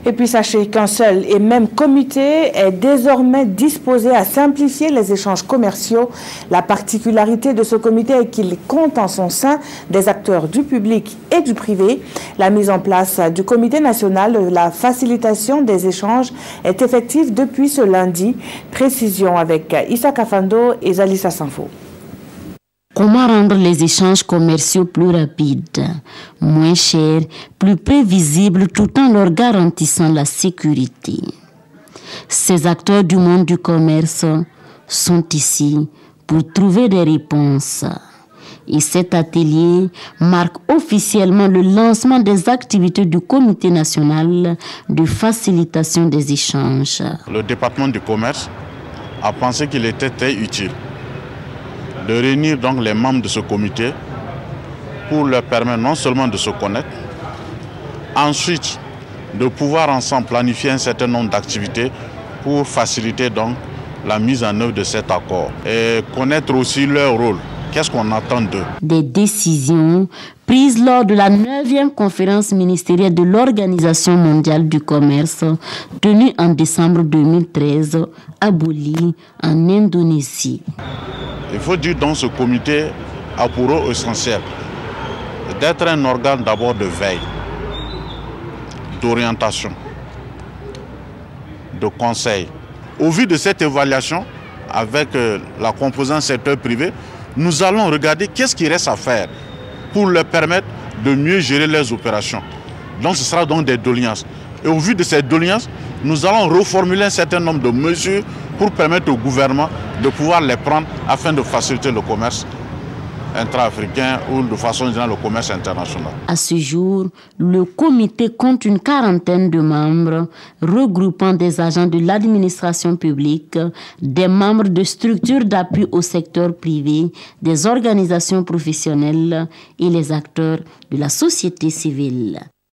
Et puis sachez qu'un seul et même comité est désormais disposé à simplifier les échanges commerciaux. La particularité de ce comité est qu'il compte en son sein des acteurs du public et du privé. La mise en place du comité national de la facilitation des échanges est effective depuis ce lundi. Précision avec Issa Kafando et Zalissa Sanfo. Comment rendre les échanges commerciaux plus rapides, moins chers, plus prévisibles tout en leur garantissant la sécurité? Ces acteurs du monde du commerce sont ici pour trouver des réponses. Et cet atelier marque officiellement le lancement des activités du Comité national de facilitation des échanges. Le département du commerce a pensé qu'il était très utile de réunir donc les membres de ce comité pour leur permettre non seulement de se connaître, ensuite de pouvoir ensemble planifier un certain nombre d'activités pour faciliter donc la mise en œuvre de cet accord et connaître aussi leur rôle. Qu'est-ce qu'on attend d'eux? Des décisions prises lors de la 9e conférence ministérielle de l'Organisation mondiale du commerce tenue en décembre 2013 à Bali, en Indonésie. Il faut dire donc ce comité a pour rôle essentiel d'être un organe d'abord de veille, d'orientation, de conseil. Au vu de cette évaluation, avec la composante secteur privé, nous allons regarder qu'est-ce qui reste à faire pour leur permettre de mieux gérer leurs opérations. Donc ce sera donc des doléances. Et au vu de ces doléances, nous allons reformuler un certain nombre de mesures pour permettre au gouvernement de pouvoir les prendre afin de faciliter le commerce intra-africain ou de façon générale le commerce international. À ce jour, le comité compte une quarantaine de membres regroupant des agents de l'administration publique, des membres de structures d'appui au secteur privé, des organisations professionnelles et les acteurs de la société civile.